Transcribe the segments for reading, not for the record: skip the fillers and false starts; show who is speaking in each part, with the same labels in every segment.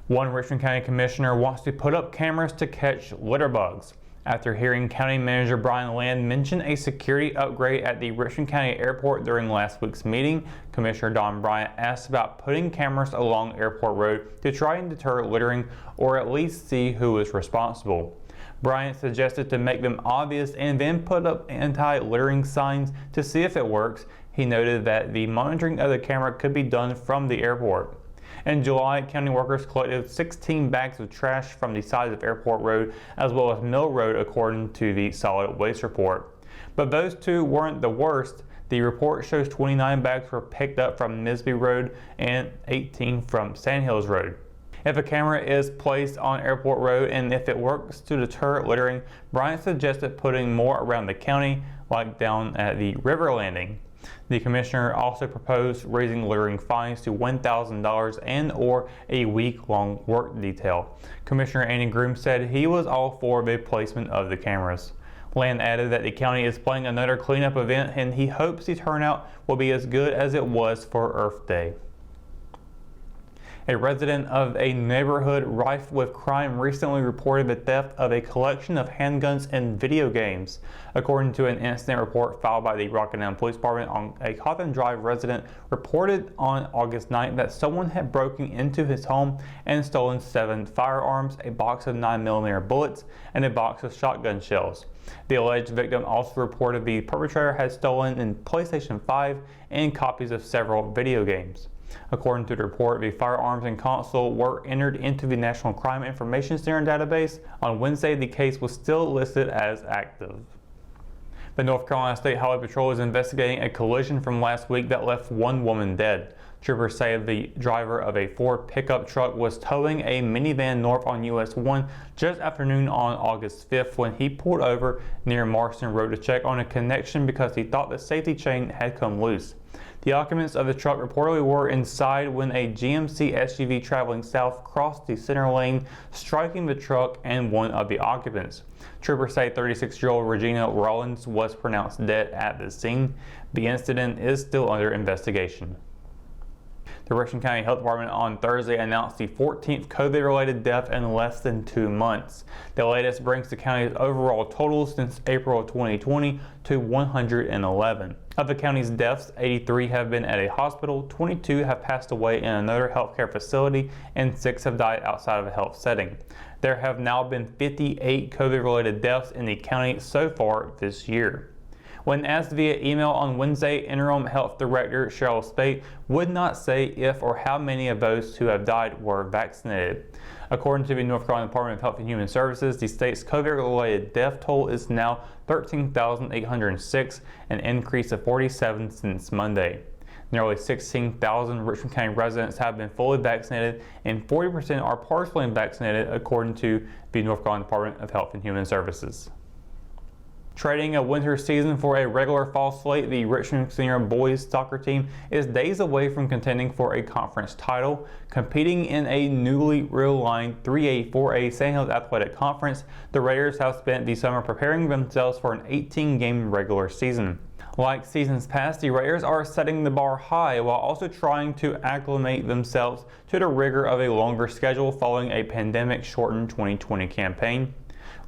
Speaker 1: One Richmond County Commissioner wants to put up cameras to catch litter bugs. After hearing County Manager Brian Land mention a security upgrade at the Richmond County Airport during last week's meeting, Commissioner Don Bryant asked about putting cameras along Airport Road to try and deter littering or at least see who is responsible. Bryant suggested to make them obvious and then put up anti-littering signs to see if it works. He noted that the monitoring of the camera could be done from the airport. In July, county workers collected 16 bags of trash from the sides of Airport Road as well as Mill Road, according to the solid waste report. But those two weren't the worst. The report shows 29 bags were picked up from Misby Road and 18 from Sandhills Road. If a camera is placed on Airport Road and if it works to deter littering, Bryant suggested putting more around the county, like down at the river landing. The commissioner also proposed raising littering fines to $1,000 and or a week-long work detail. Commissioner Andy Groom said he was all for the placement of the cameras. Land added that the county is planning another cleanup event and he hopes the turnout will be as good as it was for Earth Day. A resident of a neighborhood rife with crime recently reported the theft of a collection of handguns and video games. According to an incident report filed by the Rockingham Police Department, a Cawthon Drive resident reported on August 9th that someone had broken into his home and stolen 7 firearms, a box of 9mm bullets, and a box of shotgun shells. The alleged victim also reported the perpetrator had stolen a PlayStation 5 and copies of several video games. According to the report, the firearms and console were entered into the National Crime Information Center database. On Wednesday, the case was still listed as active. The North Carolina State Highway Patrol is investigating a collision from last week that left one woman dead. Troopers say the driver of a Ford pickup truck was towing a minivan north on US 1 just after noon on August 5th when he pulled over near Marston Road to check on a connection because he thought the safety chain had come loose. The occupants of the truck reportedly were inside when a GMC SUV traveling south crossed the center lane, striking the truck and one of the occupants. Troopers say 36-year-old Regina Rollins was pronounced dead at the scene. The incident is still under investigation. The Richmond County Health Department on Thursday announced the 14th COVID-related death in less than 2 months. The latest brings the county's overall total since April of 2020 to 111. Of the county's deaths, 83 have been at a hospital, 22 have passed away in another healthcare facility, and 6 have died outside of a health setting. There have now been 58 COVID-related deaths in the county so far this year. When asked via email on Wednesday, Interim Health Director Cheryl Spate would not say if or how many of those who have died were vaccinated. According to the North Carolina Department of Health and Human Services, the state's COVID-related death toll is now 13,806, an increase of 47 since Monday. Nearly 16,000 Richmond County residents have been fully vaccinated and 40% are partially vaccinated, according to the North Carolina Department of Health and Human Services. Trading a winter season for a regular fall slate, the Richmond Senior boys soccer team is days away from contending for a conference title. Competing in a newly realigned 3A-4A Sandhills Athletic Conference, the Raiders have spent the summer preparing themselves for an 18-game regular season. Like seasons past, the Raiders are setting the bar high while also trying to acclimate themselves to the rigor of a longer schedule following a pandemic-shortened 2020 campaign.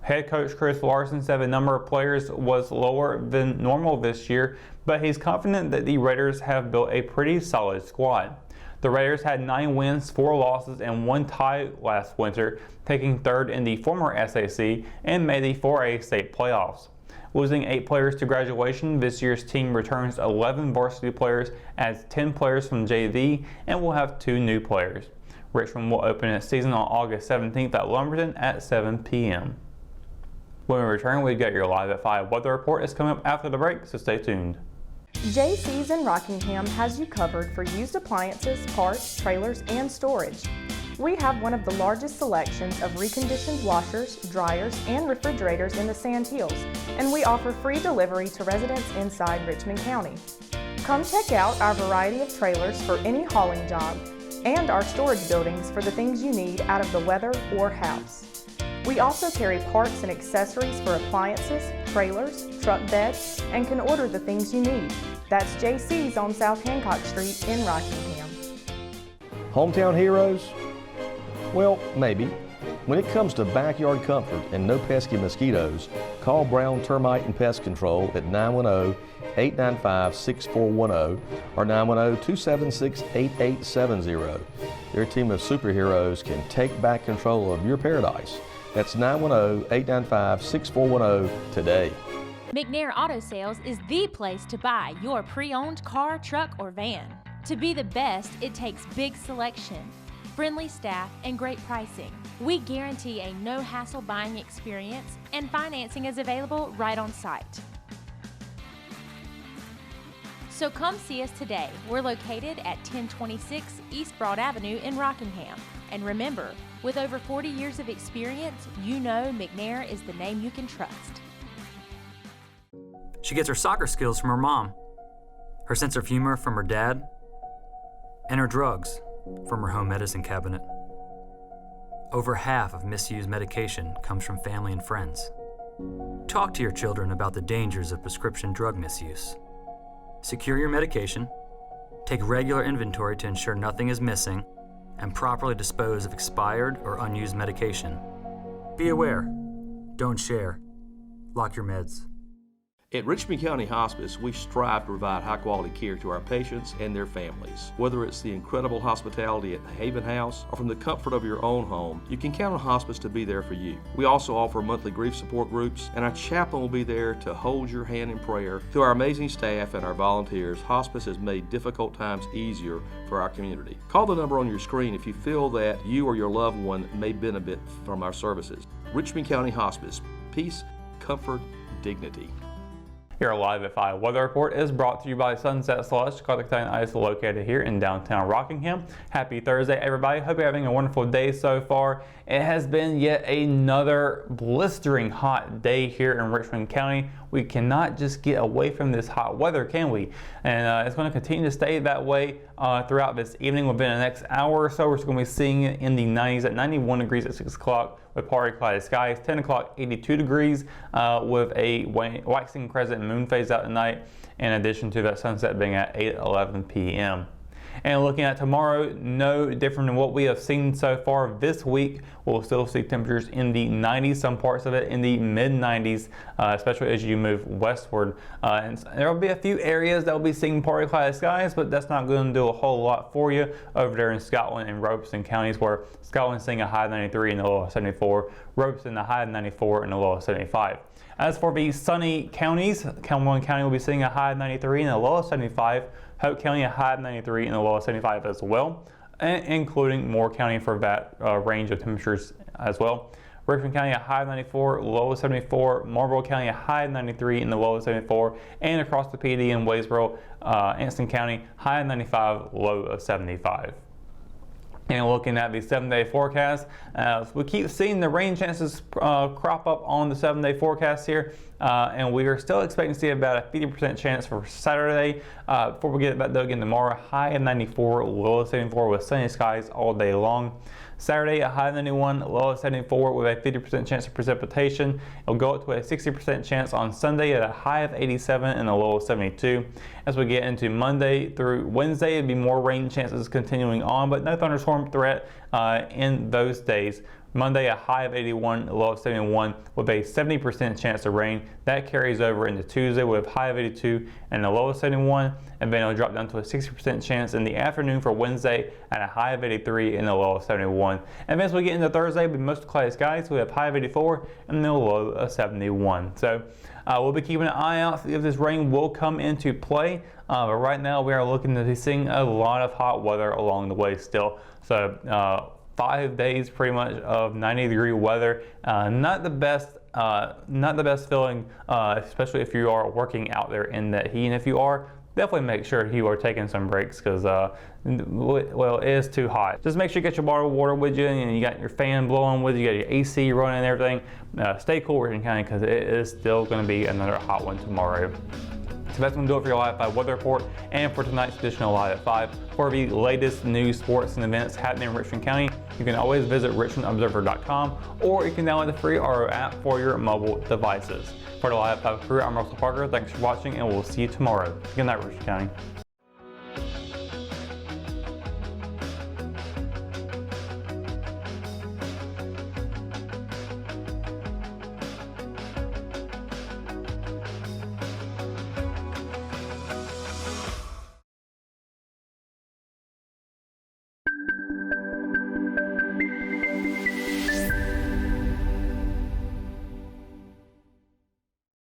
Speaker 1: Head coach Chris Larson said the number of players was lower than normal this year, but he's confident that the Raiders have built a pretty solid squad. The Raiders had 9 wins, 4 losses, and 1 tie last winter, taking third in the former SAC and made the 4A state playoffs. Losing 8 players to graduation, this year's team returns 11 varsity players, adds 10 players from JV, and will have 2 new players. Richmond will open its season on August 17th at Lumberton at 7 p.m. When we return, we've got your Live at 5 weather report is coming up after the break, so stay tuned.
Speaker 2: JC's in Rockingham has you covered for used appliances, parts, trailers, and storage. We have one of the largest selections of reconditioned washers, dryers, and refrigerators in the Sand Hills, and we offer free delivery to residents inside Richmond County. Come check out our variety of trailers for any hauling job and our storage buildings for the things you need out of the weather or house. We also carry parts and accessories for appliances, trailers, truck beds, and can order the things you need. That's JC's on South Hancock Street in Rockingham.
Speaker 3: Hometown heroes, Well, maybe. When it comes to backyard comfort and no pesky mosquitoes, call Brown Termite and Pest Control at 910-895-6410 or 910-276-8870. Their team of superheroes can take back control of your paradise. That's 910-895-6410 today.
Speaker 4: McNair Auto Sales is the place to buy your pre-owned car, truck, or van. To be the best, it takes big selection, friendly staff, and great pricing. We guarantee a no-hassle buying experience, and financing is available right on site. So come see us today. We're located at 1026 East Broad Avenue in Rockingham. And remember, with over 40 years of experience, you know McNair is the name you can trust.
Speaker 5: She gets her soccer skills from her mom, her sense of humor from her dad, and her drugs from her home medicine cabinet. Over half of misused medication comes from family and friends. Talk to your children about the dangers of prescription drug misuse. Secure your medication, take regular inventory to ensure nothing is missing, and properly dispose of expired or unused medication. Be aware. Don't share. Lock your meds.
Speaker 6: At Richmond County Hospice, we strive to provide high-quality care to our patients and their families. Whether it's the incredible hospitality at the Haven House or from the comfort of your own home, you can count on Hospice to be there for you. We also offer monthly grief support groups, and our chaplain will be there to hold your hand in prayer. Through our amazing staff and our volunteers, Hospice has made difficult times easier for our community. Call the number on your screen if you feel that you or your loved one may benefit from our services. Richmond County Hospice. Peace, comfort, dignity.
Speaker 1: Your Live at 5 weather report is brought to you by Sunset Slush, Carthage Ice, located here in downtown Rockingham. Happy Thursday, everybody. Hope you're having a wonderful day so far. It has been yet another blistering hot day here in Richmond County. We cannot just get away from this hot weather, can we? And it's going to continue to stay that way throughout this evening. Within the next hour or so, we're going to be seeing it in the 90s at 91 degrees at 6 o'clock with partly cloudy skies. 10 o'clock, 82 degrees with a waxing crescent moon phase out tonight, in addition to that sunset being at 8:11 p.m. And looking at tomorrow, no different than what we have seen so far this week. We'll still see temperatures in the 90s, some parts of it in the mid-90s, especially as you move westward. And there will be a few areas that will be seeing partly cloudy skies, but that's not going to do a whole lot for you over there in Scotland and Robeson counties, where Scotland's seeing a high of 93 and a low of 74, Robeson a high of 94 and a low of 75. As for the sunny counties, Cumberland County will be seeing a high of 93 and a low of 75. Hope County a high of 93 and a low of 75 as well, and including Moore County for that range of temperatures as well. Richmond County a high of 94, low of 74. Marlboro County a high of 93 and the low of 74. And across the PD in Waysboro, Anston County, high of 95, low of 75. And looking at the 7-day forecast, we keep seeing the rain chances crop up on the 7-day forecast here, and we are still expecting to see about a 50% chance for Saturday. Before we get back though again tomorrow, high of 94, low of 74 with sunny skies all day long. Saturday, a high of 91, low of 74 with a 50% chance of precipitation. It'll go up to a 60% chance on Sunday at a high of 87 and a low of 72. As we get into Monday through Wednesday, it'll be more rain chances continuing on, but no thunderstorm threat in those days. Monday, a high of 81, a low of 71 with a 70% chance of rain. That carries over into Tuesday with a high of 82 and a low of 71. And then it'll drop down to a 60% chance in the afternoon for Wednesday at a high of 83 and a low of 71. And then as we get into Thursday, it'll be mostly cloudy skies. We have high of 84 and a low of 71. So we'll be keeping an eye out if this rain will come into play. But right now we are looking to be seeing a lot of hot weather along the way still. So 5 days pretty much of 90-degree weather. Not the best feeling, especially if you are working out there in that heat. And if you are, definitely make sure you are taking some breaks because, well, it is too hot. Just make sure you get your bottle of water with you and you got your fan blowing with you, you got your AC running and everything. Stay cool, Richmond County, because it is still going to be another hot one tomorrow. So that's going to do it for your Live at 5 weather report and for tonight's edition of Live at 5. For the latest news, sports, and events happening in Richmond County, you can always visit richmondobserver.com or you can download the free RO app for your mobile devices. For the Live at 5 crew, I'm Russell Parker. Thanks for watching and we'll see you tomorrow. Good night, Richmond County.